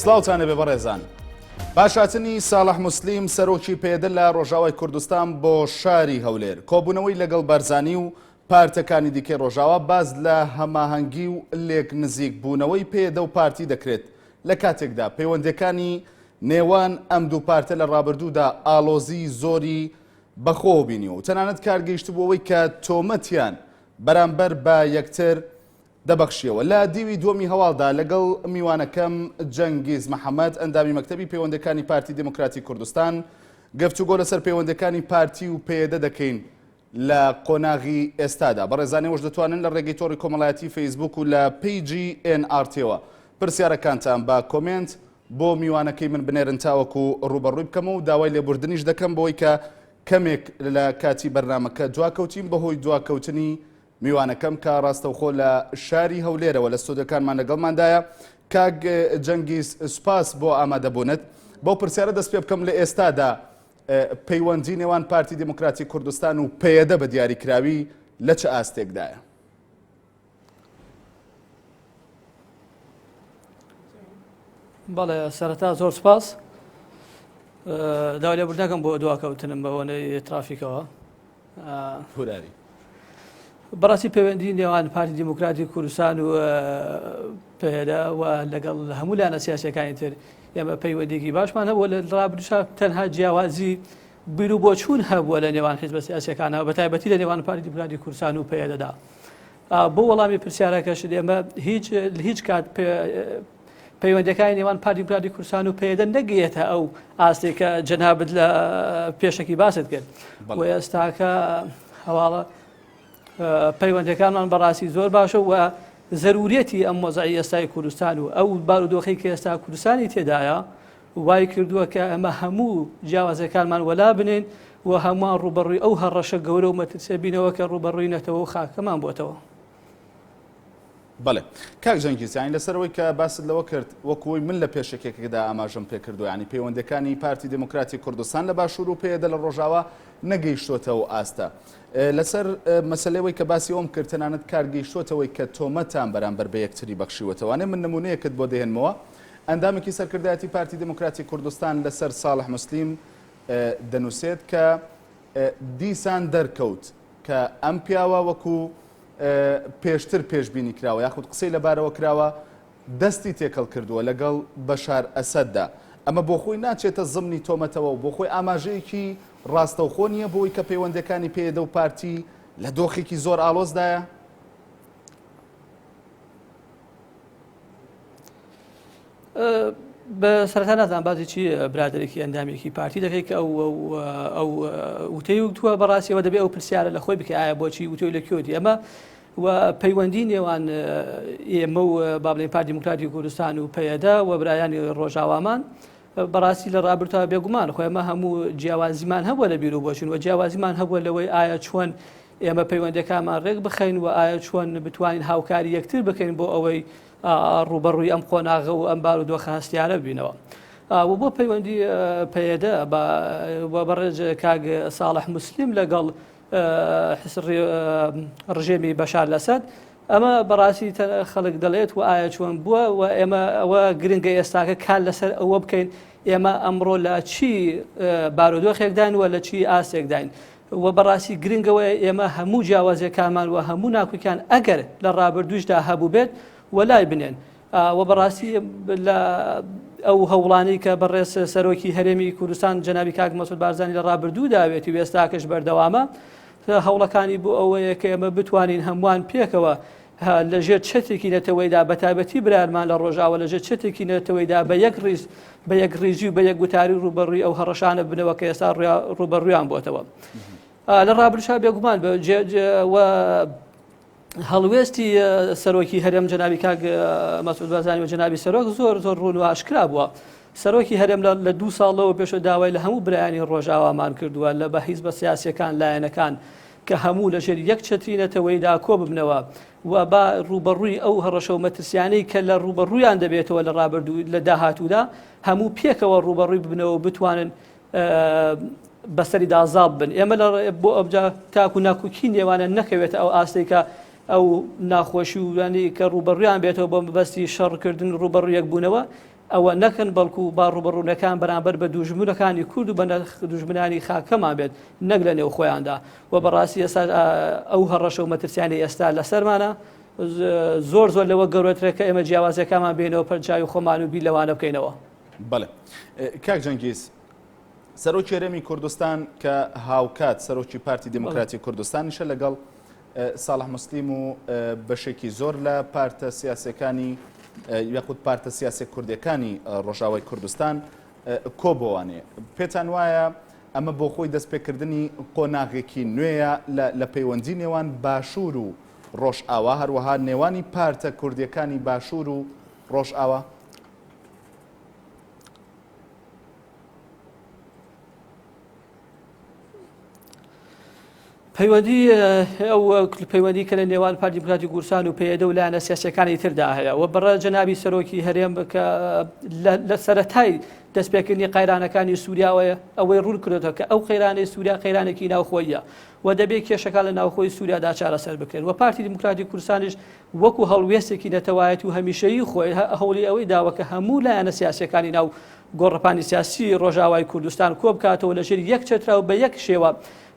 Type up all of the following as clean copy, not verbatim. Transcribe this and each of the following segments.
سلااوتانە بێ بەڕێزان. باشاتنی ساڵح موسلیم سەرۆکی پێدە لە ڕۆژاوای کوردستان بۆ شاری هەولێر. کۆبوونەوەی لەگەڵ بەرزانی و پارتەکانی دیکەی ڕۆژاوا باز لە هەماهەنگی و لێک نزیک بوونەوەی پێدە و پارتی دەکرێت لە کاتێکدا پەیوەندەکانی نێوان ئەم دوو پارتە لە ڕابردوودا ئالۆزی زۆری بەخۆ بینیوە و تەنانەت کارگەیشتبووەوەی کە تۆمەتیان بەرامبەر بە یەکتر دەبەخشیەوە. لە دیوی دووەمی هەواڵدا لەگەڵ میوانەکەم جەنگیز محەممەد ئەندامی مەکتەبی پەیوەندەکانی پارتی دموکراتی کوردستان گفتوگۆ لەسەر پەیوەندەکانی پارتی و پێدە دەکەین لە قۆناغی ئێستادا. بەڕێزانەوەش دەتوانن لە ڕێگەی تۆڕی کۆمەڵایەتی فەیسبوک و لە پیجی NRTەوە پرسیارەکانتان با کۆمنت بۆ میوانەکەی من بنێرن تاوەکو ڕوبەڕووی بکەم و داوای لێبوردنیش دەکەم بۆی کە کەمێک لە کاتی بەرنامەکە دواکەوتین بەهۆی دواکەوتنی میوانەکەم کە ڕاستەوخۆ لە شاری هەولێرەوە لە ستۆدیۆکانمان لەگەڵماندایە. کاک جەنگیز سوپاس بۆ ئامادەبوونت. بۆ پرسیارە دەست پێ بکەم لە ئێستادا پەیوەندی نێوان پارتی دموکراتی کوردستان و پێدە بە دیاریکراوی لە چه ئاستێکدایە؟ بەڵێ سەرەتا زۆر سپاس داوای لێبوردنەکەم بۆ دواکەوتنم بەوەنەی ترافیکەوە. هوراری بەڕاستی پەیوەندی نێوان پارتی دموکراتی کوردستان و پێدە و لەگەڵ هەموو لایەنە سیاسیەکانی تر ئێمە پەیوەندێکی باشمان هەبووە لە ڕابردوودا تەنها جیاوازی بیر و بۆچوون هەبووە لە نێوان حیزبە سیاسیەکانەوە بەتایبەتی لە نێوان پارتی دموکراتی کوردستان و پێدەدا. بۆ وەڵامی پرسیارەکەش ئێمە هیچ کات پەیوەندەکانی نێوان پارتی دموکراتی کوردستان و پێدە نەگەیەتە ئەو ئاستێک کە جەنابەت لە پێشەکی باست کرد و ئێستاکە هەواڵە پەیوەندەکانمان بەڕاستی زۆر باشە و زەرورەتی ئەم مۆزەعی ئێستای کوردستان و ئەو بارودۆخەی کە ئێستا کوردستانی تێدایە وای کردووە کە ئەمە هەموو جیاوازەکانمان وەلا بنین و هەمووان ڕوبەڕووی ئەو هەڕەشە گەورە و مەترسیە بینەوە کە ڕوبەڕووی نەتەوە و خاکەمان بۆتەوە. بەڵێ کاک جەنگیزیان لەسەرەوەی کە باست لەوە کرد وەکوی من لە پێشێکێکدا ئاماژەم پێ کردو، ینی پەیوەندەکانی پارتی دموکراتی کوردستان لە باشوور و پێدە لە ڕۆژاوا نەگەیشتۆتەوە ئاستا. لەسەر مەسلەوەی کە باسی ئەوم کرد تەنانەت کارگەیشتۆتەوەی کە تۆمەتان بەرامبەر بە یەکتری بەخشیوەتەوانێ من نمونەیەکت بۆ دێنمەوە. ئەندامێکی سەرکردایەتی پارتی دموکراتی کوردستان لەسەر ساڵح موسلیم دەنووسێت کە دیسان دەرکەوت کە ئەم پیاوە وەکو پێشتر پێشبینی کراوە یاخود قسەی لەبارەوە کراوە دەستی تێکەڵ کردووە لەگەڵ بەشار ئەسەددا. ئەمە بۆ خۆی ناچێتە زمنی تۆمەتەوە و بۆ خۆی ئاماژەیەکی ڕاستەوخۆ نییە بۆی کە پەیوەندەکانی پێدە و پارتی لە دۆخێکی زۆر ئالۆزدایە؟ بە سەرەتا نازانم بازی چی برادێکی ئەندامێکی پارتی دەکەی کە ئەو وتەی وتووە بەڕاستیەوە دەبێت ئەو پرسیارە لە خۆی بکە ئایا بۆچی وتۆی لە کوێتی ئەمە و پەیوەندی نێوان ئێمە و با بڵێن پارتی دموکراتی کوردستان و پێدە و برایانی ڕۆژاوامان بەڕاستی لە ڕابردووە بێگومان خۆ ئێمە هەموو جیاوازیمان هەبووە لە بیر و بۆچوون و جیاوازیمان هەبووە لەوەی ئایا چۆن ئێمە پەیوەندەکانمان ڕێک بخەین و ئایا چۆن بتوانین هاوکاری یەکتر بکەین بۆ ئەوەی ڕوبەڕووی ئەم قۆناغە و ئەم بارودۆخە هەستیارە بینەوە. و بۆ پەیوەندی پێدە بەڕێژ کاک ساڵح موسلیم لەگەڵ ڕژێمی بەشار لەسەد ئەمە بەڕاستی خەڵک دەڵێت و ئایا چۆن بووە و ئێمە ئەوە گرنگە ئێستاکە کار لەسەر ئەوە بکەین ئێمە ئەمڕۆ لە چی بارودۆخێکداین و لە چی ئاستێکداین و بەڕاستی گرنگەوە ئێمە هەموو جیاوازیەکانمان و هەموو ناکوکیان ئەگەر لە ڕابردووشدا هەبوو بێت وەلای بنێن و بەڕاستی لە ئەو هەوڵانەی کە بەڕێز سەرۆکی هەرێمی کوردستان جەنابی کاک مەسعود بارزانی لە ڕابردوو داوێتی و ئێستاکەش بەردەوامە هەوڵەکانی بۆ ئەوەیە کە ئێمە بتوانین هەمووان پێکەوە لەژێر چەتێکی نەتەوەیدا بەتایبەتی برایانمان لە ڕۆژاوە لەژێر چەتێکی نەتەوەیدا بە یەک ڕێژی و بە یەک گوتاری ڕوبەڕووی ئەو هەڕەشانە بنەوە کە ئێستا ڕوبەڕوویان بۆتەوە. لە ڕابردووشا بێگومان هەڵوێستی سەرۆکی هەرێم جەنابی کاک مەسعود بارزانی و جەنابی سەرۆک زۆر ڕوون و ئاشکرا بووە. سەرۆکی هەرێم لە 2 ساڵەوە پێشە داوای لە هەموو برایانی ڕۆژاوامان کردووە لە بە حیزبە سیاسیەکان لایەنەکان کە هەموو لەژێر یەک چەتری نەتەوەیدا کۆ ببنەوە و با ڕوبەڕووی ئەو هەڕەشە و مەترسیانەی کە لە ڕوبەڕوویان دەبێتەوە لە ڕابردوو لە داهاتوودا هەموو پێکەوە ڕوبەڕووی ببنەوە بتوانن بەسەری دازاب بن. ئێمە بۆ ئەوجا تاکو ناکوکی نێوانە نەکەوێتە ئەو ئاستێکە ئەو ناخۆشی وانی کە ڕوبەڕویان بێتەوە بۆ بەستی شەڕکردن ڕوبەڕوویەک بوونەوە ئەوە نەکەن بەڵکو با ڕوبەڕوونەکان بەرامبەر بە دوژمنەکانی کورد و بە دوژمنانی خاکەمان بێت نەک لە نێو خۆیاندا و بەڕاستی ئێستا ئەو هەڕەشە و مەترسیانی ئێستا لەسەرمانە زۆر زۆر لەوە گەورەترە کە ئێمە جیاوازەکەمان بێنەوە پەرچاوی خۆمان و بی لەوانە بکەینەوە. بەڵێ کاک جەنگیز سەرۆکی هەرێمی کوردستان کە هاوکات سەرۆکی پارتی دموکراتی کوردستانیشە لەگەڵ ساڵح موسلیم و بەشێکی زۆر لە پارتە سیاسەکانی یاخود پارتە سیاسی کوردەکانی ڕۆژاوای کوردستان کۆبوانێ پێتان وایە ئەمە بۆ خۆی دەستپێکردنی قۆناغێکی نوێیە لە پەیوەندی نێوان باشوور و ڕۆژئاوا هەروەها نێوانی پارتە کوردیەکانی باشوور و ڕۆژئاوا؟ پەیوەندی ئەو پەیوەندی کە لە نێوان پارتی دموکراتی کوردستان و پێدە و لایەنە سیاسیەکانی تردا هەیە و بەڕە جەنابی سەرۆکی هەرێم کە لە سەرەتای دەستپێکردنی قەیرانەکانی سووریاوەیە ئەوەی ڕوون کردێتەوە کە ئەو قەیرانەی سووریا قەیرانێکی ناوخۆیە و دەبێت کێشەکان لە ناوخۆی سووریادا چارەسەر بکەن و پارتی دموکراتی کوردستانیش وەکو هەڵوێستێکی نەتەوایەت و هەمیشەیی خۆی هەوڵی ئەوەی داوە کە هەموو لایەنە سیاسیەکانی ناو گۆڕەپانی سیاسی ڕۆژاوای کوردستان کۆ بکاتەوە لەژێر یەک چەترا و بە یەک شێوە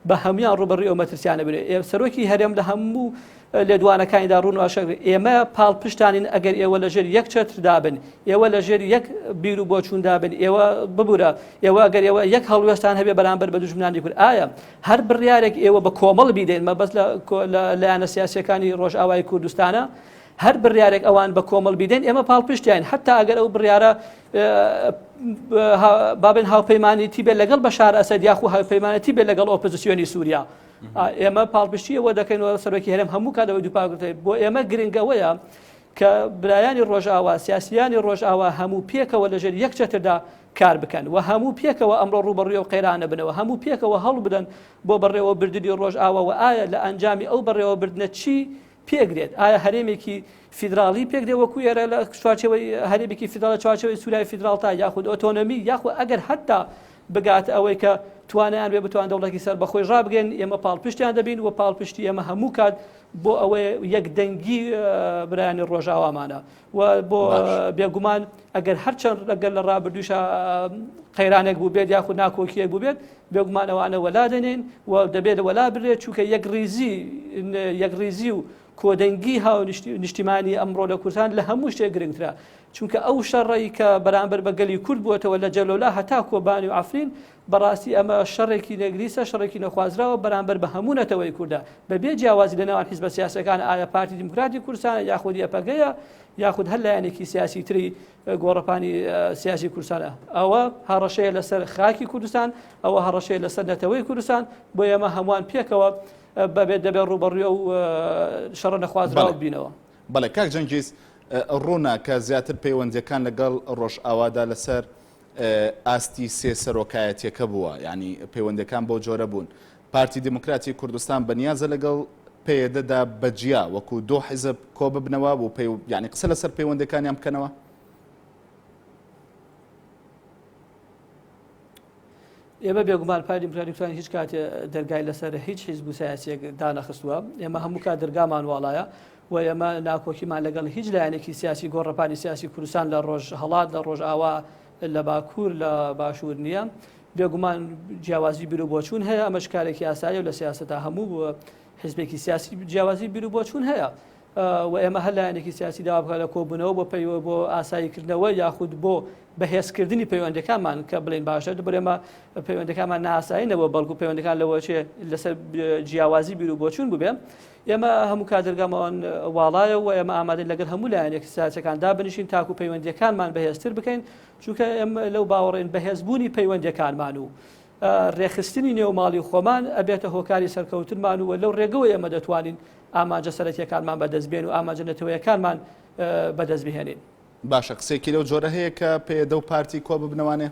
بە هەمویان ڕوبەڕووی ئەو مەترسیانە بێت. سەرۆکی هەرێم لە هەموو لێدوانەکانیدا ڕوون واشەکرد ئێمە پاڵپشتانین ئەگەر ئێوە لەژێر یەک چەتر دابن، ئێوە لەژێر یەک بیر و بۆچوون دابن، ئێوە ببوورە ئێوە ئەگەر ئێوە یەک هەڵوێستان هەبێ بەرامبەر بە دوژمنانی کورد ئایا هەر بڕیارێک ئێوە بە کۆمەڵ بیدەین مەبەست لە لایەنە سیاسیەکانی ڕۆژئاوای کوردستانە هەر بڕیارێک ئەوان بە کۆمەڵ بیدەین ئێمە پاڵپشتیان حتا ئەگەر ئەو بڕیارە بابن هاوپەیمانێتی بێت لەگەڵ بەشار ئەسەد یاخو هاوپەیمانەتی بێت لەگەڵ ئۆپۆزیسیۆنی سووریا ئێمە پاڵپشتیەوە دەکەینەوە سەرۆکی هەرێم هەموو کاتەوەی دووپاگرێت بۆ ئێمە گرنگەوەیە کە برایانی ڕۆژئاوا سیاسیانی ڕۆژئاوا هەموو پێکەوە لەژێر یەک چەتردا کار بکەن و هەموو پێکەوە ئەمڕۆ ڕوبەڕووی و قەیرانە بنەوە هەموو پێکەوە هەڵ بدەن بۆ بەڕێوە بردننی ڕۆژئاوا و ئایا لە ئەنجامی ئەو بەڕێوە بردنە چی پێگرێت ئایا هەرێمێکی فیدراڵی پێکدێ وەکو ئێرە لە چوارچێوەی هەرێمێکی فیدراڵە چوارچێوەی سوورای فیدراڵ تا یاخود ئۆتۆنۆمی یاخود ئەگەر حتا بگاتە ئەوەی کە توانیان بێ بتوان دەوڵەتی سەر بەخۆی ڕابگەن ئێمە پاڵپشتیان دەبین و پاڵپشتی ئێمە هەموو کات بۆ ئەوەی یەکدەنگی برایانی ڕۆژاوامانە و بۆ بێگومان ئەگەر هەرچەند لەگەر لە ڕابردووشە قەیرانێک بوو بێت یاخود ناکۆکیەک بوو بێت بێگومان ئەوانە وەلا دەنێن و دەبێت وەلا برێت چونکە یەکریزی و کۆدەنگی هاو نیشتیمانی ئەمڕۆ لە کوردستان لە هەموو شتێک گرنگترە چونکە ئەو شەڕی کە بەرامبەر بە گەلی کورد بووەتەوە لە جەلۆلا هەتا کۆبانی و ئافرین بەڕاستی ئەمە شەڕێکی نەگریسە شەڕێکی نەخوازراوە بەرامبەر بە هەموو نەتەوەی کوردە بەبێ جیاوازی لەنێوان حیزبە سیاسەکان ئایا پارتی دموکراتی کوردستان یاخود یەپەگەیە یاخود هەر لایەنێکی سیاسی تری گۆڕەپانی سیاسی کوردستانە ئەوە هەڕەشەیە لەسەر خاکی کوردستان ئەوە هەڕەشەیە لەسەر نەتەوەی کوردستان بۆ ئێمە هەمووان پێکەوە بەبێت دەبێت ڕوبەڕووی و شەڕە نەخوازراوە بینەوە. بەڵێ کاک جەنگیز ڕوونا کە زیاتر پەیوەندیەکان لەگەڵ ڕۆژئاوادا لەسەر ئاستی سێ سەرۆکایەتیەکە بووە یعنی پەیوەندەکان بۆ جۆرە بوون پارتی دموکراتی کوردستان بەنیازە لەگەڵ پێدەدا بەجیا وەکو دۆ حیزب کۆ ببنەوە بۆ یعنی قسە لەسەر پەیوەندەکانیان بکەنەوە. ئێمە بێگومان پارتی دموکراتی کوردستان هیچ کاتێ دەرگای لەسەر هیچ حیزب و سیاسیەک دانەخستووە ئێمە هەموو کات دەرگامان واڵایە و ئێمە ناکۆکیمان لەگەڵ هیچ لایەنێکی سیاسی گۆڕەپانی سیاسی کوردستان لە ڕۆژهەڵات لە ڕۆژئاوا لە باکوور لە باشوور نییە بێگومان جیاوازی بیر و بۆچوون هەیە ئەمە شکارێکی ئاسایی و لە سیاسەتا هەموو بووە حیزبێکی سیاسی جیاوازی بیر و بۆچوون هەیە و ئێمە هەر لایەنێکی سیاسی داوا بکات لە کۆبوونەوە بۆ ئاساییکردنەوە یاخود بۆ بەهێزکردنی پەیوەندەکانمان کە بڵێن باشە دەبێمە پەیوەندەکانمان ناسایینەوە بەڵکو پەیوەندەکان لەوە چێ لەسەر جیاوازی بیر و بۆچوون ببێ ئێمە هەموو کاتدەرگامان واڵایە و ئێمە ئامادەین لەگەر هەموو لایەنێک سیاسەکان دابنیشین تاکو پەیوەندەکانمان بەهێزتر بکەین چونکە ئێمە لەو باوەڕێن بەهێزبوونی پەیوەندەکانمان و ڕێخستنی نێوماڵی خۆمان ئەبێتە هۆکاری سەرکەوتنمان و لەو ڕێگەوە ئێمە دەتوانین ئاماجە سەرەکیەکانمان بەدەستبێن و ئاماجە نەتەوەیەکانمان بەدەست بهێنین. باشە قسێکی لەو جۆرە هەیە کە پێدە و پارتی کۆ ببنەوانێ؟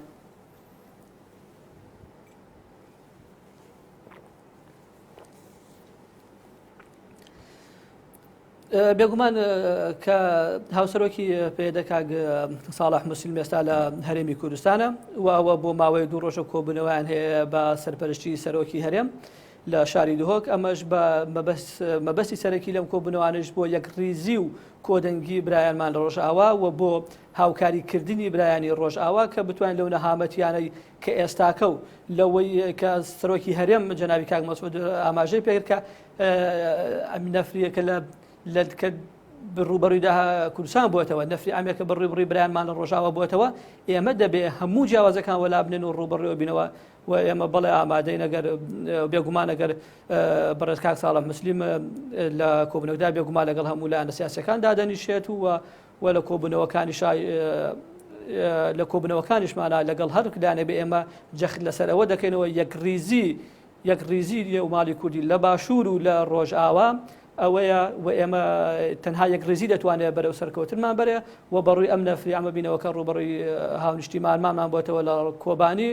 بێگومان کە هاوسەرۆکی پێدە کاک ساڵح موسلیم ئێستا لە هەرێمی کوردستانە و ئەوە بۆ ماوەی دوو ڕۆژە کۆبوونەوەیان هەیە بە سەرپەرشتی سەرۆکی هەرێم لە شاری دهۆک ئەمەش بە مەبەستی سەرەکی لەم کۆبوونەوانش بۆ یەکڕیزی و کۆدەنگی برایانمان لە ڕۆژئاوا و بۆ هاوکاریکردنی برایانی ڕۆژئاوا کە بتوانین لەو نەهامەتیانەی کە ئێستاکە و لەوەی کە سەرۆکی هەرێم جەنابی کاک مەسعود ئاماژەی پێکرد کە نەفریەکە لە ڕوبەڕوویدا کوردستان بووەتەوە نەفری ئەمێکە بڕی برایانمان لە ڕۆژاوا بووەتەوە ئێمە دەبێ هەموو جیاوازەکان وەلا بنێن و ڕوبەڕێوە بینەوە و ئێمە بەڵێ ئامادەین ئەگەر بێگومان ئەگەر بەڕێز کاک ساڵح موسلیم لە کۆبوونەوەدا بێگومان لەگەڵ هەموو لایەنە سیاسیەکان دادەنیشێت و لە کۆبوونەوەکانیشمانە لەگەڵ هەر لایەنێ بێ ئێمە جەخت لەسەر ئەوە دەکەینەوە یەکڕیزی وماڵی کوردی لە باشوور و لە ڕۆژئاوا ئەوەیە و ئێمە تەنها یەکڕێزی دەتوانێت بەرەو سەرکەوتنمان بەرێ و بەڕووی ئەم نەفری ئەمە بینەوەکە ڕوبەڕووی هاونیشتیمانمان بۆتەوە لە کۆبانی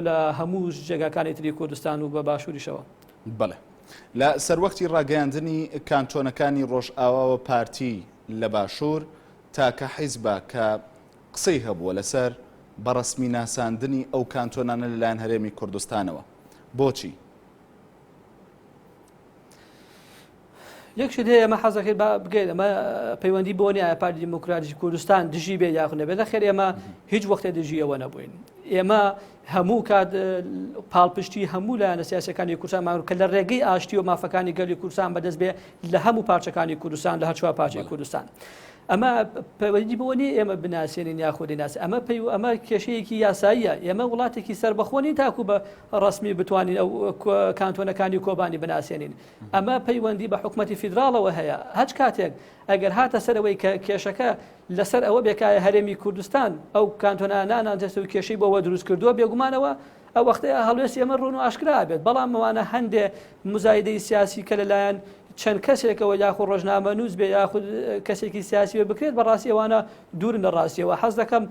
لە هەموو جێگاکانی تری کوردستان و بە باشووریشەوە. بەڵێ لە سەروەکتی ڕاگەیاندنی کانتۆنەکانی ڕۆژئاوا و پارتی لە باشوور تاکە حیزبە کە قسەی هەبووە لەسەر بەڕەسمی ناساندنی ئەو کانتۆنانە لەلایەن هەرێمی کوردستانەوە بۆچی؟ یەکشت هەیە ئەمە حەزەکەی بگەین ئەمە پەیوەندی بۆ نیە پارتی دیموکراتیکی کوردستان دژی بێ یاخ نەبێت لەخێر ئێمە هیچ وەختێ دژیەوە نەبووین. ئێمە هەموو کات پاڵپشتی هەموو لایەنە سیاسیەکانی کوردستانمان کە لە ڕێگەی ئاشتی و مافەکانی گەلی کوردستان بەدەست بێ لە هەموو پارچەکانی کوردستان لە هەر چوار پارچەی کوردستان. ئەمە پەیوەندی بۆ نیە ئێمە بناسیێنین یاخۆ دەیناسی ئەمە کێشەیەکی یاساییە ئێمە وڵاتێکی سربەخۆنی تاکو بە ڕسمی بتوانین ئەو کانتۆنەکانی کۆبانی بناسیێنین. ئەمە پەیوەندی بە حکوومەتی فیدراڵەوە هەیە هەچ کاتێک ئەگەر هاتە سەرەوەی کە کێشەکە لەسەر ئەوە بێکایە هەرێمی کوردستان ئەو کانتۆنانانجەست و کێشەی بۆەوە دروست کردووە بێگومانەوە ئەو وەختەیە هەڵوێستی ئەمە ڕوون و ئاشکرا بێت بەڵام ئەوانە هەندێ مزایدەی سیاسی کە لەلایەن چەند کەسێکەوە یاخود ڕۆژنامە نووس بێ یاخود کەسێکی سیاسی بکرێت بەڕاستی ئەوانە دوورن لە ڕاستیەوە حەز دەکەم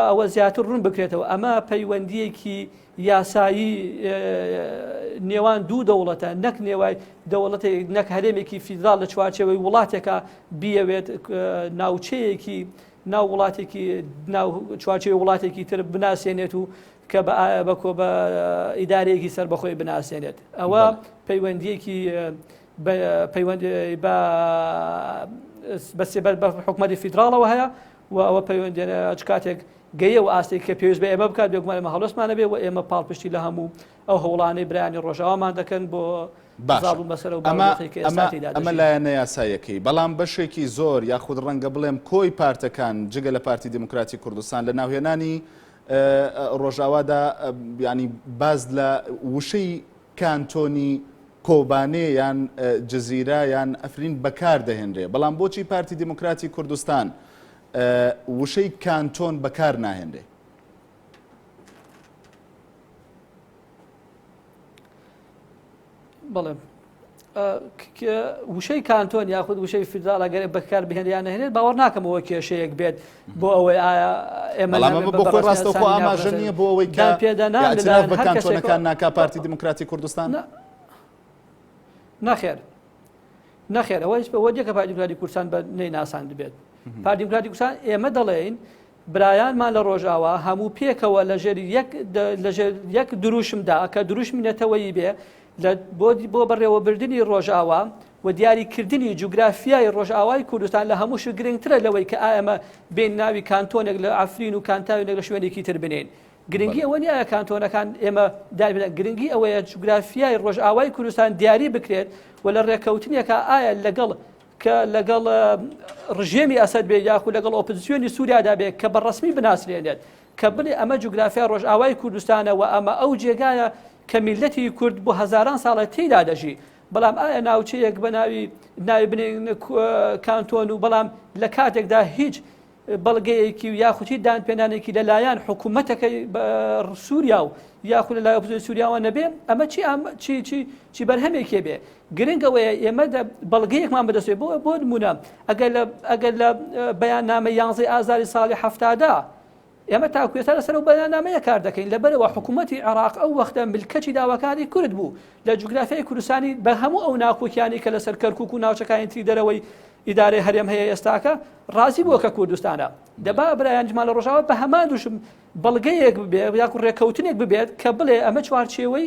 ئەوە زیاتر ڕوون بکرێتەوە ئەمە پەیوەندیەکی یاسایی نێوان دوو دەوڵەتە نەک نێوای دەوڵەتی نەک هەرێمێکی فیدراڵ لە چوارچێوەی وڵاتێکە بیەوێت ناوچەیەکی ناو وڵاتێکی چوارچێوی وڵاتێکی تر بناسیێنێت و کە بە ئیدارەیەکی سەربەخۆی بناسیێنێت ئەوە پەیوەندیەکی بە حکوومەتی فیدراڵەوە هەیە و ئەوە پەیوەندیانە کاتێک گەیە و ئاستێک کە پێویست بە ئێمە بکات بێگومان ئێمە هەڵۆسمانە بێ و ئێمە پاڵپشتی لە هەموو ئەو هەوڵانەی برایانی ڕۆژاوامان دەکەن بۆ ئەمە لایەنە یاسایەکەی بەڵام بەشێکی زۆر یاخود ڕەنگە بڵێم کۆی پارتەکان جگە لە پارتی دیموکراتی کوردستان لە ناوهێنانی ڕۆژاوادا ینی باز لە وشەی کانتۆنی کۆبانێ یان جززیرە یان ئەفرین بەکار دەهێنرێ بەڵام بۆچی پارتی دیموکراتی کوردستان وشەی کانتۆن بەکار ناهێنرێ؟ بەڵێ وشەی کانتۆن یاخود وشەی فیدراڵ ئەگەر بەکار بهێنیان نهێنێت باوەڕ ناکەمەوە کێشەیەک بێت بۆ ئەوەی ئایا ئێمە بۆ خۆی ڕاستەوخۆ ئاماژە نییە بۆ ئەوەی کە ئاعتراف بە کانتۆنەکان ناکا پارتی دیموکراتی کوردستان؟ نەخێر ئەوە دیکە پارتی دیموکراتی کوردستان بە نەی ناساند بێت. پارتی دیموکراتی کوردستان ئێمە دەڵێین برایانمان لە ڕۆژاوا هەموو پێکەوە لە ژێری یەک دروشمدا کە دروشمینەتەوەی بێ بۆ بەڕێوەبردننی ڕۆژاوا و دیاریکردنی جوگرافیای ڕۆژئاوای کوردستان لە هەمووش گرنگترە لەوەی کە ئەمە بین ناوی کانتۆنێک لە ئەفرین و کانتاوێک لە شوێنێکی تر بنێن. گرنگی ئەوە نیە کانتۆنەکان ئێمە دابێت گرنگی ئەوەیە جوگرافیای ڕۆژئاوای کوردستان دیاری بکرێت و لە ڕێکەوتنیەکە ئایا لەگەڵ ڕژێمی ئەسەد بێ یاخود لەگەڵ ئۆپۆزیسیۆنی سووریادا بێت کە بەڕەسمی بناسرێنێت کە بڵێ ئەمە جوگرافیای ڕۆژئاوای کوردستانە و ئەمە ئەو جێگایە کە میلەتی کورد بۆ هەزاران ساڵە تێیدا دەژی بەڵام ئایا ناوچەیەک بە ناوی بنێن کانتۆن و بەڵام لە کاتێکدا هیچ بەڵگەیەکی و یاخودی دانپێنانێکی لەلایەن حکوومەتەکەی سووریا و یاخود لە لای ئۆپۆزیسیۆن سووریاوە نەبێ ئەمە چی بەرهەمێکێ بێ گرنگەوەیە ئێمە بەڵگەیەکمان بەدەستێ بۆ نمونە ئەگەر لە بەیاننامە 11 ئازاری ساڵی 70دا ئێمە تاکوێتە لەسەر و بەیاننامەیە کار دەکەین لەبەرەوە حکوومەتی عێراق ئەو وەختە ملکەتی داواکاری کورد بوو لە جوگرافیای کوردستانی بە هەموو ئەو ناکۆکیانی کە لەسەر کەرکووک و ناوچەکانی تری دەرەوەی ئیدارەی هەرێم هەیە ئێستاکە ڕازی بووە کە کوردستانە دەبا برایانجمان لە ڕۆژاوا بە هەمان دووشم بەڵگەیەک ببێت یاکو ڕێکەوتنێک ببێت کە بڵێ ئەمە چوارچێوەی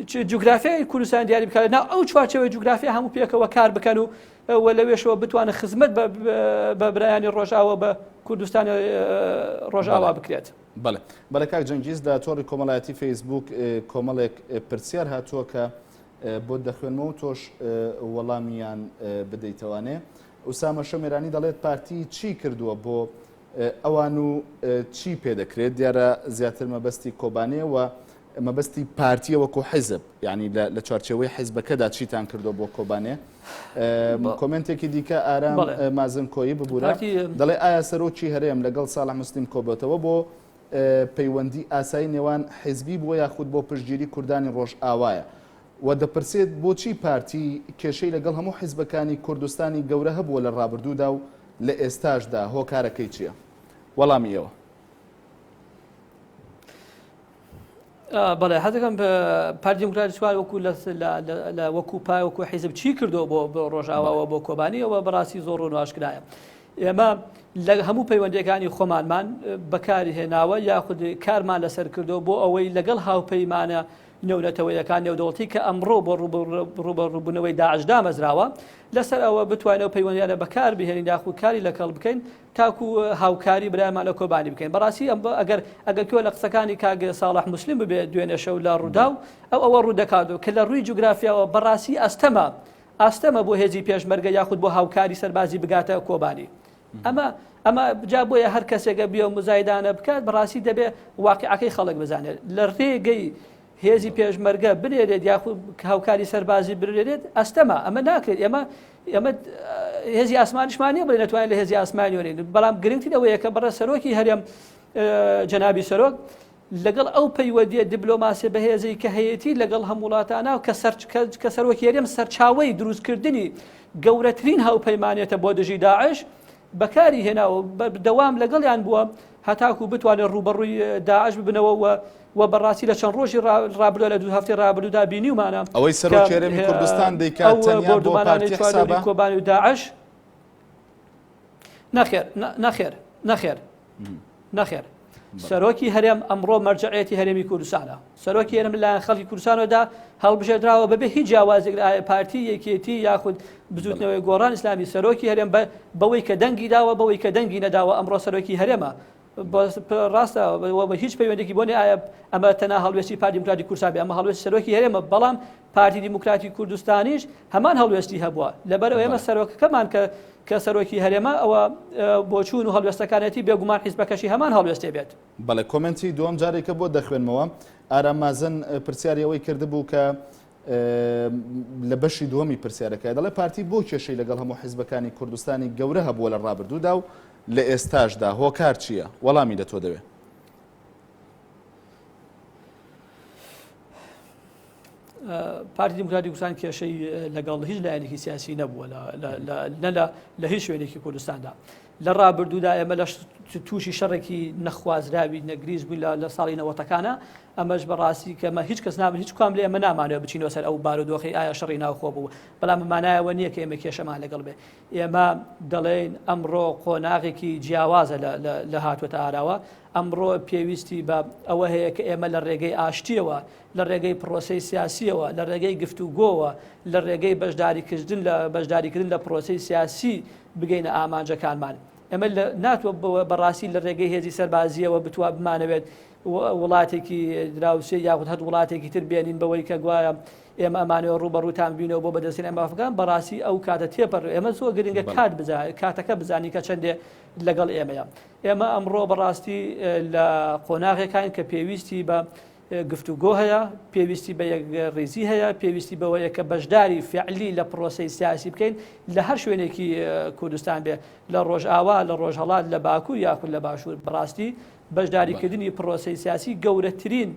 جوگرافیای کوردستان دیاری بکات ناو ئەو چوارچەوەی جوگرافیا هەموو پێکەوە کار بکەن و لەوێشەوە بتوانە خزمەت بە برایانی ڕۆژاوە بە کوردستانی ڕۆژاوا بکرێت. بەڵێ کاک جەنگیز لە تۆڕی کۆمەڵایەتی فەیسبوک کۆمەڵێک پرسیار هاتووە کە بۆ دەخوێنمەوە و تۆش وەڵامیان بدەیتەوانێ. ئوسامە شەمێرانی دەڵێت پارتی چی کردووە بۆ ئەوان و چی پێدەکرێت دیارە زیاتر مەبەستی کۆبانێ و مەبەستی پارتیە وەکو حیزب یعنی لە چوارچێوەی حیزبەکەدا چیتان کردو بۆ کۆبانێ. کۆمنتێکی دیکە ئارام مازن کۆیی ببوورە دەڵێ ئایا سەرۆکی هەرێم لەگەڵ ساڵح موسلیم کۆبێتەوە بۆ پەیوەندی ئاسایی نێوان حیزبی بووە یاخود بۆ پشتگیری کوردانی ڕۆژ ئاوایە و دەپرسێت بۆچی پارتی کێشەی لەگەڵ هەموو حیزبەکانی کوردستانی گەورە هەبووە لە ڕابردوودا و لە ئێستاشدا هۆکارەکەی چییە؟ وەڵامی ئێوە. بەڵێ حەزەکەم پارتی دموکراتی سوال وەکو لە وەکو پای وەکو حیزب چی کردو بۆ ڕۆژاواوە بۆ کۆبانیەوە بەڕاستی زۆر ڕوون ئاشکرایە. ئێمە لە هەموو پەیوەندەکانی خۆمانمان بەکاری هێناوە یاخود کارمان لەسەر کردو بۆ ئەوەی لەگەڵ هاوپەیمانە نێونەتەوەیەکان نێودەوڵەتی کە ئەمڕۆ بۆ ڕوبەڕووبوونەوەی داعش دامەزراوە لەسەر ئەوە بتوانێت پەیوەندیانە بەکار بهێنین یاخود کاری لەگەڵ بکەین تاکو هاوکاری برایمان لە کۆبانی بکەین. بەڕاستی ئەگەر کێوە لە قسەکانی کاگە ساڵح موسلیم ببێت دوێنێ شەو لە ڕوودا و ئەوە ڕوودەکاتەوە کە لە ڕووی جوگرافیاوە بەڕاستی ئاستەمە بۆ هێزی پێشمەرگە یاخود بۆ هاوکاری سەربازی بگاتە کۆبانی. ئەمە جا بۆیە هەر کەسێکە بیە و مزایدانە بکات بەڕاستی دەبێت واقعەکەی خەڵک بزانێت لە ڕێگەی هێزی پێشمەرگە بنێرێت یاخود هاوکاری سەربازی برێت ئەستەمە ئەمە ناکرێت. ئێمە هێزی ئاسمانیشمانی بڵێ نەتوانین لە هێزی ئاسمانیۆنین بەڵام گرنگترین ئەوەیە کە بەڕە سەرۆکی هەرێم جەنابی سەرۆک لەگەڵ ئەو پەیوەندیە دیبلۆماسی بەهێزی کە هەیەی لەگەڵ هەموو وڵاتانە کە سەرۆکی هەرێم سەرچاوەی دروستکردنی گەورەترین هاوپەیمانێتە بۆ دژی داعش بەکاری هێناوە دەوام لەگەڵیان بووە هەتاکو بتوانێت ڕوبەڕووی داعش ببنەوە و بەڕاستی لە چەند ڕۆژی ڕابردووە لە دوو هەفتەی ڕابردوودا بینیومانە ئەوەی سەرۆکی هەرێمی کوردستان دەیکات تەنیا بۆ پارتی حسابە کۆبانی و داعش نەخێر سەرۆکی هەرێم ئەمڕۆ مەرجعەتی هەرێمی کوردستانە. سەرۆکی هەرێم لە خەڵکی کوردستانەوەدا هەڵبژێردراوە بەبێ هیچ جیاوازێک پارتی یەکێتی یاخود بزوتنەوەی گۆڕان ئیسلامی. سەرۆکی هەرێم بەوەی کە دەنگی داوە بەوەی کە دەنگی نەداوە ئەمڕۆ سەرۆکی هەرێمە. ڕاستە بە هیچ پەیوەندێکی بۆ ئایا ئەمە تەنها هەڵوێستی پارتی دیموکراتی کوردستان ئەمە هەڵوێستی سەرۆکی هەرێمە بەڵام پارتی دیموکراتی کوردستانیش هەمان هەڵوێستی هەبووە لەبەرەوە ئێمە سەرۆکەکەمان کە سەرۆکی هەرێمە ئەوە بۆ چوون و هەڵوێستەکانەتی بێگومان حیزبەکەشی هەمان هەڵوێستێ بێت. بەڵێ کۆمنتی دووەم جارێکە بۆ دەخوێنمەوە ئارام مازن پرسیاری ئەوەی کردبوو کە لە بەشی دووەمی پرسیارەکە دەڵێ پارتی بۆ کێشەی لەگەڵ هەموو حیزبەکانی کوردستانی گەورە هەبووە لە ڕابردوودا و لە ئێستاشدا هۆکار چییە؟ وەڵامی لە تۆ دەوێت. پارتی دیموکراتی کوردستان کێشەی لەگەڵ هیچ لایەنێکی سیاسی نەبووە لە هیچ شوێنێکی کوردستاندا. لە ڕابردوودا ئێمە لە تووشی شەڕێکی نەخوازراوی نەگریز بووین لە ساڵی نەوەتەکانە ئەمەش بەڕاستی کەمە هیچ کەس نامن هیچ کام لێ ئەمە نامانەوە بچینەوە سەر ئەو بارودۆخی ئایا شەڕی ناوخۆ بوو بەڵام مانایەوە نییە کە ئێمە کێشەمان لەگەڵ بێ. ئێمە دەڵێن ئەمڕۆ قۆناغێکی جیاوازە لە هاتووەتە ئاراوە. ئەمڕۆ پێویستی بە ئەوە هەیە کە ئێمە لە ڕێگەی ئاشتیەوە لە ڕێگەی پرۆسەی سیاسیەوە لە ڕێگەی گفتوگۆوە لە ڕێگەی بەشداریکردن لە پرۆسەی سیاسی بگەینە ئامانجەکانمان. ئەمە ناتوە بەڕاستی لە ڕێگەی هێزی سەربازیەوە بتوە بمانەوێت وڵاتێکی دراوسێ یاخود هەد وڵاتێکی تر بێنین بەوەی کە گوایە ئێمە ئەمانەوە ڕوبەڕووتان بینەوە بۆ بەدەستێن ئەمافگان بەڕاستی ئەو کاتە تێپەڕ ئێمە زۆر گرنگە کاتەکە بزانی کە چەندێ لەگەڵ ئێمەیە. ئێمە ئەمڕۆ بەڕاستی لە قۆناغەکان کە پێویستی بە گفتوگۆ هەیە پێویستی بە یەک ڕێزی هەیە پێویستی بەوەیە کە بەشداری فعلی لە پرۆسەی سیاسی بکەین لە هەر شوێنێکی کوردستان بێ لە ڕۆژئاوا لە ڕۆژهەڵات لە باکوور یاخود لە باشوور بەڕاستی بەشداریکردنی پرۆسەی سیاسی گەورەترین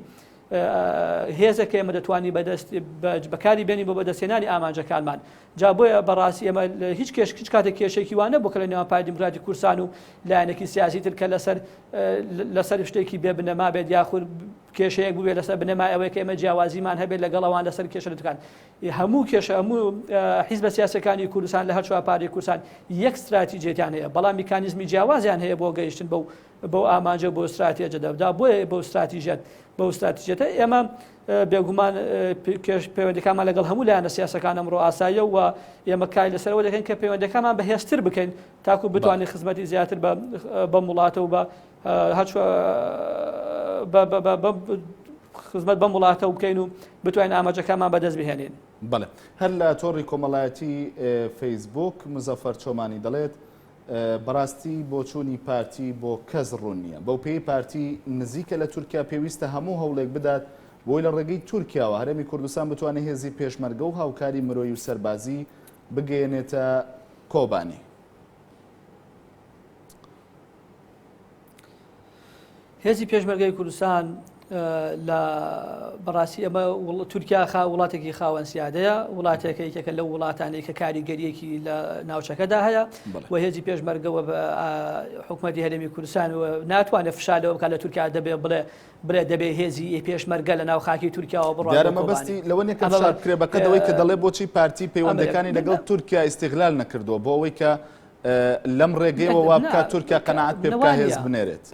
هێزەکە ئێمە دەتوانی بەکاری بێنی بۆ بەدەستێنانی ئامانجەکانمان. جا بۆیە بەڕاستی ئێمە هیچ کاتێک کێشێکی وانە بۆ کە لە نێوان پارتی دیموکراتی کوردستان و لایەنێکی سیاسی تر کە لەسەر شتێکی بێ بنەما بێت یاخود کێشەیەک بووێت لەسەر بنەمای ئەوەی کە ئێمە جیاوازیمان هەبێت لەگەڵەوان لەسەر کێشەکان. هەموو حیزبە سیاسەکانی کوردستان لە هەر چوار پارتی کوردستان یەک استراتیجیەتیان هەیە بەڵام میکانیزمی جیاوازیان هەیە بۆ گەیشتن بۆ ئامانجە بۆ استراتیژە دەبدا بۆیە بۆ استراتیژێتە ئێمە بێگومان پەیوەندەکانمان لەگەڵ هەموو لایەنە سیاسەکان ئەمڕۆ ئاساییە و ئێمە کای لەسەرەوە دەکەین کە پەیوەندەکانمان بەهێزتر بکەین تاکو بتوانین خزمەتی زیاتر بە وڵاتە و بە خزمەت بەم وڵاتە و بکەین و بتوانین ئاماجەکانمان بەدەست بهێنین. بەڵێ هەر لە تۆڕی کۆمەڵایەتی فەیسبوک مزەفەر چۆمانی دەڵێت بەڕاستی بۆ چوونی پارتی بۆ کەس ڕوون نییە بەو پێی پارتی نزیکە لە تورکیا پێویستە هەموو هەوڵێک بدات بۆی لە ڕێگەی تورکیاوە هەرێمی کوردستان بتوانێت هێزی پێشمەرگە و هاوکاری مرۆیی و سەربازی بگەێنێتە کۆبانی. هێزی پێشمەرگەی کوردستان لە بەڕاستی ئەمە تورکیا وڵاتێکی خاوەن سیادەیە وڵاتێکێکەکە لەو وڵاتانەی کە کاریگەریەکی لە ناوچەکەدا هەیە و هێزی پێشمەرگەوە بە حکوومەتی هەرێمی کوردستان و ناتوانێت فشارەوە بکات لە تورکیا دەبێ بڵێ دەبێ هێزی پێشمەرگە لە ناو خاکی تورکیاوە بڕات. مەبەستی لەوە نیە کە فشار بکرێ بەقەدەوەی کە دەڵێ بۆچی پارتی پەیوەندەکانی لەگەڵ تورکیا ئیستیغلال نەکردووە بۆ ئەوەی کە لەم ڕێگەیەوە وا بکات تورکیا قەناعەت پێ بکات هێز بنێرێت.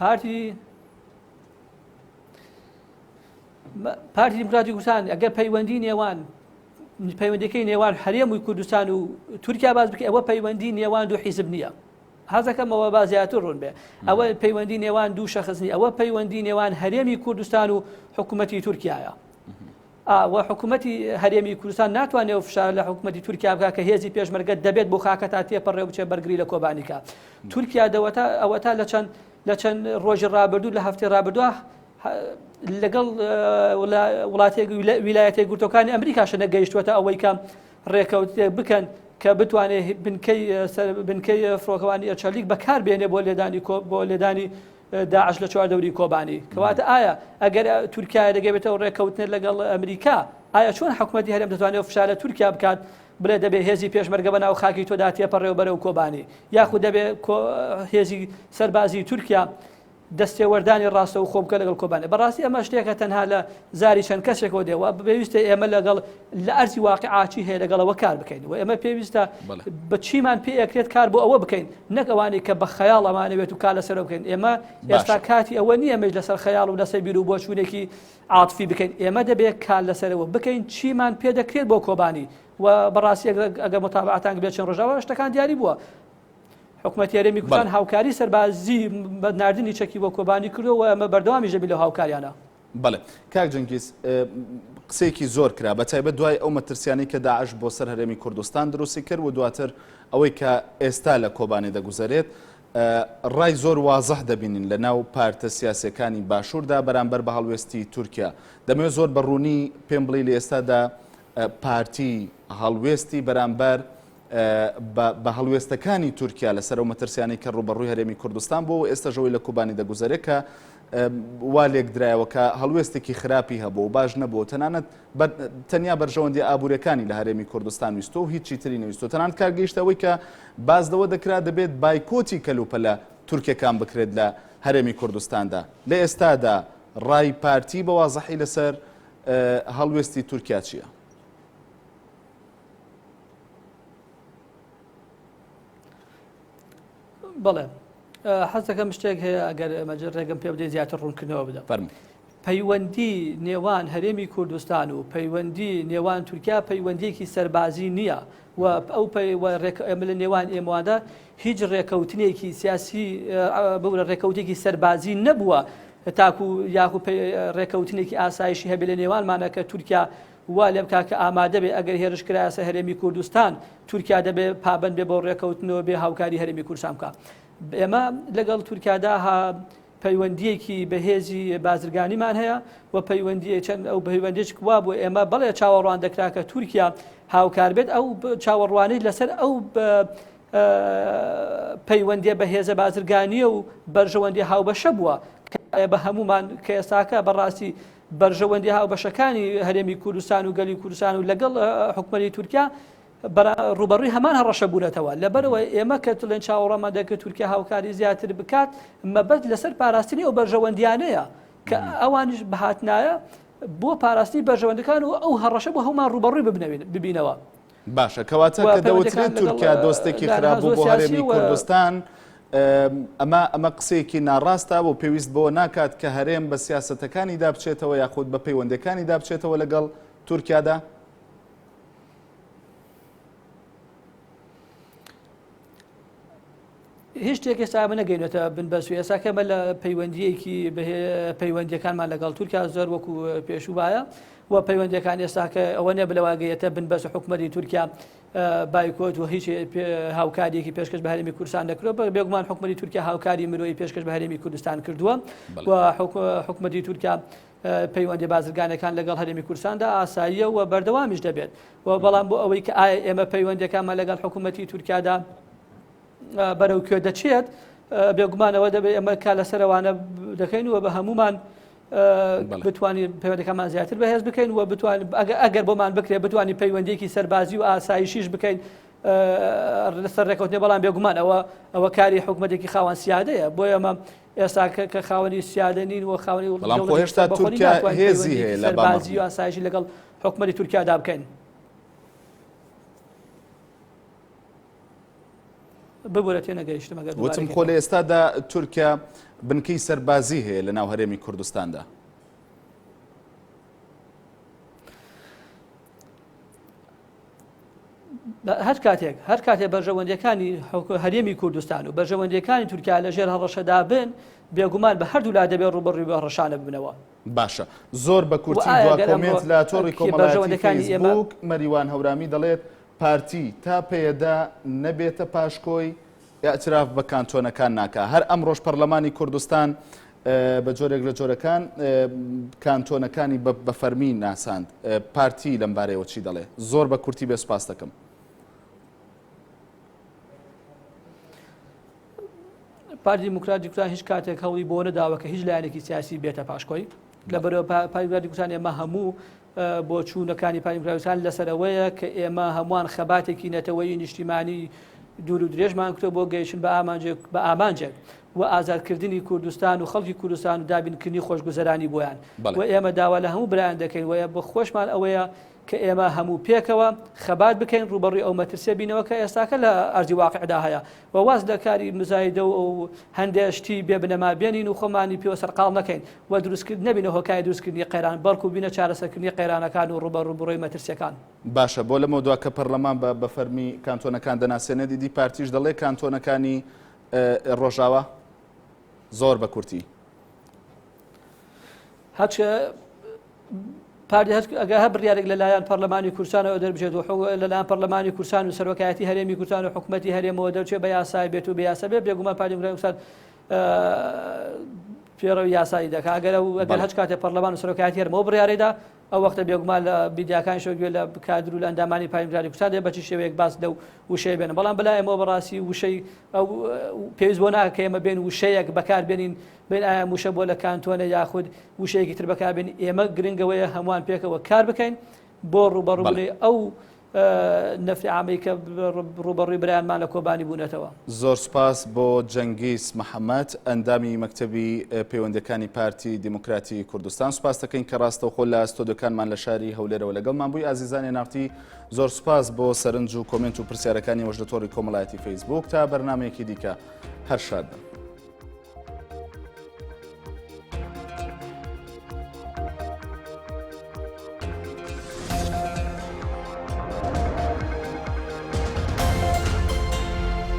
پارتی دیموکراتی کوردستان ئەگەر پەیوەندیەکەی نێوان هەرێمی کوردستان و تورکیا باز بکە ئەوە پەیوەندی نێوان دوو حیزب نییە حەزەکەمەوە بازیاتر ڕوون بێ ئەوە پەیوەندی نێوان دوو شەخص نیە ئەوە پەیوەندی نێوان هەرێمی کوردستان و حکوومەتی تورکیایە و حکوومەتی هەرێمی کوردستان ناتوانێت فشار لە حکوومەتی تورکیا بکات کە هێزی پێشمەرگە دەبێت بۆ خاکە تا تێپەڕێ بچێ بەرگری لە کۆبانیکە تورکیا ئەوەتا لە چەند ڕۆژی ڕابردوو لە هەفتەی ڕابردووە لەگەڵ وڵاتێک ویلایەتە یەکگرتووەکانی ئەمریکاشە نەگەیشتوەتە ئەوەی کە ڕێکەوتێک بکەن کە بتوانێت بنکەی فڕۆکەوانی ئەرچەلیک بەکار بێنێ بۆ لێدانی داعش لە چواردەوری کۆبانی کەواتە ئایا ئەگەر تورکیا دەگەبێتەوە ڕێکەوتنێت لەگەڵ ئەمریکا ئایا چۆن حکوومەتی هەرێم دەتوانێت فشار لە تورکیا بکات بڵێ دەبێت هێزی پێشمەرگە بەناو خاکی تۆدا تێپەڕێ و بەرەو کۆبانی یاخود دەبێت هێزی سەربازی تورکیا دەستێوەردانی ڕاستە و خۆبکە لەگەڵ کۆبانێ بەڕاستی ئەمە شتێکە تەنها لە زاری چەند کەسێکەوە دێوە پێویستە ئێمە لەگەڵ لە ئەرزی واقعاچی هەیە لەگەڵەوە کار بکەین و ئێمە پێویستە بە چیمان پێ ئەکرێت کار بۆ ئەوە بکەین نەک ئەوانەی کە بە خەیاڵ ئەمانەوێت و کار لەسەرەوە بکەین ئێمە ئێستا کاتی ئەوە نییە ئەمەش لەسەر خەیاڵ و لەسەر بیر و بۆچوونێکی عاتفی بکەین ئێمە دەبێت کار لەسەرەوە بکەین چیمان پێ دەکرێت بۆ کۆبانی و بەڕاستی ئەگەر متابعەتان بێت چەند ڕۆژەوە شتەکان دیاری بووە حکوومەتی هەرێمی کوردستان هاوکاری سەربازی بەناردنی چەکی بۆ کۆبانی کردەوە ئەمە بەردەوامی ژەبی لە هاوکاریانە. بەڵێ کاک جەنگیز قسێکی زۆر کرا بەتایبەت دوای ئەو مەترسیانی کە داعش بۆ سەر هەرێمی کوردستان دروستی کرد و دواتر ئەوەی کە ئێستا لە کۆبانی دەگوزارێت ڕای زۆر وازەح دەبینین لە ناو پارتە سیاسەکانی باشووردا بەرامبەر بە هەڵوێستی تورکیا دەمەوێت زۆر بەڕوونی پێم بڵێ لە ئێستادا پارتی هەڵوێستی بەرامبەر بە هەڵوێستەکانی تورکیا لەسەر ئەو مەترسیانی کە ڕوبەڕووی هەرێمی کوردستان بۆ ئێستا ژەوەی لە کۆبانی دەگوزارێت کە وا لێک درایەوە کە هەڵوێستێکی خراپی هەبوو و باش نەبوو تەنانەت تەنیا بەرژەوەندی ئابوورەکانی لە هەرێمی کوردستان ویستۆ و هیچی تری نەویستۆ تەنانەت کارگەیشتەوەی کە بازدەوە دەکرا دەبێت بایکۆتی کەلوپەلە تورکیەکان بکرێت لە هەرێمی کوردستاندا لە ئێستادا ڕای پارتی بە وازەحی لەسەر هەڵوێستی تورکیا چییە؟ بەڵێ حەز دەکەم شتێک هەیە ئەگەر مەجر ڕێگەم پێ بدەیت زیاتر ڕوونکردنەوە بدەم پەیوەندی نێوان هەرێمی کوردستان و پەیوەندی نێوان تورکیا پەیوەندیەکی سەربازی نییە و ئەو ئێمە لە نێوان ئێمەواندا هیچ ڕێکەوتنێکی سیاسی بەورە ڕێکەوتێکی سەربازی نەبووە تاکو یاخو ڕێکەوتنێکی ئاسایشی هەبێ لە نێوانمانە کە تورکیا وا لێم کاکە ئامادە بێ ئەگەر هێرشکرایە هەرێمی کوردستان تورکیا دەبێ پابند بێ بۆ ڕێکەوتنەوە بێ هاوکاری هەرێمی کوردستان بکە ئێمە لەگەڵ تورکیادا پەیوەندیەکی بەهێزی بازرگانیمان هەیە و پەیوەندی چەند ئەو پەیوەندیش وا بوو ئێمە بەڵێ چاوەڕوان دەکرا کە تورکیا هاوکار بێت ئەو چاوەڕوانەی لەسەر ئەو پەیوەندیە بەهێزە بازرگانیە و بەرژەوەندی هاوبەشە بووە بە هەمومان کە ئێستاکە بەڕاستی بەرژەوەندی هاوبەشەکانی هەرێمی کوردستان و گەلی کوردستان و لەگەڵ حکوومەتی تورکیا ڕوبەڕووی هەمان هەڕەشە بوونەتەوە لەبەرەوە ئێمە کە لەن چاوەڕەمان دەکرد تورکیا هاوکاری زیاتر بکات مەبەست لەسەر پاراستنی ئەو بەرژەوەندیانەیە کە ئەوانش بەهاتنایە بۆ پاراستی بەرژەوەندەکان و ئەو هەڕەشە بۆ هەمومان ڕوبەڕووی ببینەوە باشە کەواتە کە دەوترێت تورکیا دۆستێکی خراپ بوو بۆ هەرێمی کوردستان ئەمە قسەیەکی ناڕاستە بۆ پێویست بۆ ناکات کە هەرێم بە سیاسەتەکانی دابچێتەوە یاخود بە پەیوەندەکانی دابچێتەوە لەگەڵ تورکیادا؟ هیچ شتێک ئێستا ئەمە نەگەینێتە بنبەست و ئێستاکەمە لە پەیوەندیەکی پەیوەندیەکان لەگەڵ تورکیا زۆر وەکو پێشوو وایە و پەیوەندیەکان ئێستاکە ئەوە نێ بلەواگەیەتە بنبەست حکوومەتی تورکیا بایکۆت و هیچ هاوکاریەکی پێشکەش بە هەرێمی کوردستان نەکرێت بێگومان حکوومەتی تورکیا هاوکاری مرۆیی پێشکەش بە هەرێمی کوردستان کردووە و حکوومەتی تورکیا پەیوەندی بازرگانەکان لەگەڵ هەرێمی کوردستاندا ئاساییە و بەردەوامیش دەبێت و بەڵام بۆ ئەوەی کە ئایا ئێمە پەیوەندیەکانمان لەگەڵ حکوومەتی تورکیادا بەرەو کوێ دەچێت بێگومانەوە دەبێت ئەمە کا لەسەرەوانە دەکەین و بە هەمومان بتوانین پەیوەندەکانمان زیاتر بەهێز بکەین و ئەگەر بۆمان بکرێت بتوانین پەیوەندیەکی سەربازی و ئاسایشیش بکەین لەسەر ڕێکەوتنێ بەڵام بێگومان ئەوە کاری حکوومەتێکی خاوەن سیادەیە بۆ ئێمە ئێستا کە خاوەنی سیادە نین و خاوەنی بەڵام خۆ هێشتا تورکیا هێزی هەیە لە سەربازی و ئاسایشی لەگەڵ حکوومەتی تورکیادا بکەین. ببورە تێنەگەیشتم ئەگەر وتم خۆ لە ئێستادا تورکیا بنکەی سەربازی هەیە لە ناو هەرێمی کوردستاندا. هەر کاتێک بەرژەوەندەکانی هەرێمی کوردستان و بەرژەوەندەکانی تورکیا لەژێر هەڕەشەدا بن بێگومان بە هەردوو لا دەبێت ڕوبەڕووی بە ڕەشانە ببنەوە. باشە زۆر بە کورتی دوا کۆمنت لە تۆڕی کۆمەڵایەتی فەیسبووک مەریوان هەورامی دەڵێت پارتی تا پێدا نەبێتە پاشکۆی ئاعتراف بە کانتۆنەکان ناکە. هەر ئەمڕۆژ پەرلەمانی کوردستان بە جۆرێک لە جۆرەکان کانتۆنەکانی بە فەرمی ناساند. پارتی لەم بارەیەوە چی دەڵێ؟ زۆر بە کورتی بێ سوپاس دەکەم. پارتی دیموکراتی کوردستان هیچ کاتێک هەوڵی بۆ نەداوە کە هیچ لایەنێکی سیاسی بێتە پاشکۆی. لەبەرەوە پارتی دیموکراتی کوردستان ئێمە هەموو بۆ چوونەکانی پارتی دیموکراتی کوردستان لەسەرەوەیە کە ئێمە هەمووان خەباتێکی نەتەوەیی نیشتیمانی دوور و درێژمان کردو بۆ گەیشتن بە ئامانجێک و ئازادکردنی کوردستان و خەڵکی کوردستان و دابینکردنی خۆشگوزەرانی بۆیان و ئێمە داوا لە هەموو برایان دەکەین و بە خۆشمان ئەوەیە کە ئێمە هەموو پێکەوە خەبات بکەین ڕوبەڕووی ئەو مەترسیە بینەوە کە ئێستاکە لە ئەرزی واقعدا هەیە و واز لە کاری مزایدە و هەندێشتی بێ بنەما بێنین و خۆمانی پێوە سەرقاڵ نەکەین و دروستکرد نەبینە هۆکای دروستکردنی قەیران بەڵکو بینە چارەسەرکردنی قەیرانەکان و ڕوبەڕووی مەترسیەکان. باشە بۆ لەمە دوا کە پەرلەمان بە فەرمی کانتۆنەکان دەناسێنێ دیدی پارتیش دەڵێ کانتۆنەکانی ڕۆژاوە زۆر بە کورتی ئەگە هە بڕیارێک لەلایەن پەرلەمانی کوردستانەوە دەربچێت و لەلایەن پەرلەمانی کوردستان و سەرۆکایەتی هەرێمی کوردستان و حکوومەتی هەرێمەوە دەرچێت بە یاسای بێت و بە یاسا بێت بێگومان پارتی دیموکراتی کوردستان پێڕەوی یاسایی دەکات. ئەگەر هەچ کاتێک پەرلەمان و سەرۆکایەتی هەرێمەوە بڕیارێدا ئەو وەختە بێگومان لە بیدیاکانی شۆگوێ لە کادر و لە ئەندامانی پارتی دیموکراتی کوردستان دێ بەچی شێوەیەک باس لەو وشەی بێنن بەڵام بەلای ئێمە بەڕاستی وشەی پێویست بۆ ناکە کە ئێمە بێن وشەیەک بەکاربێنین بین ئایا موشە بۆ لە کانتۆنە یاخود وشەیەکی تر بەکاربێنین. ئێمە گرنگەوەیە هەمووان پێکەوە کار بکەین بۆ ڕوبەڕووی ئەو نەفی عامی کە ڕوبەڕووی برایانمان لە کۆبانی بوونەتەوە. زۆر سپاس بۆ جەنگیز محەممەد ئەندامی مەکتەبی پەیوەندەکانی پارتی دیموکراتی کوردستان. سپاس دەکەین کە ڕاستەوخۆ لە ئەستۆدەکانمان لە شاری هەولێرەوە لەگەڵمان بووی. ئازیزانی ناوتی زۆر سپاس بۆ سەرنج و کۆمنت و پرسیارەکانی وەش لە تۆڕی کۆمەڵایەتی فەیسبووک. تا بەرنامەیەکی دیکە هەر شاد بن.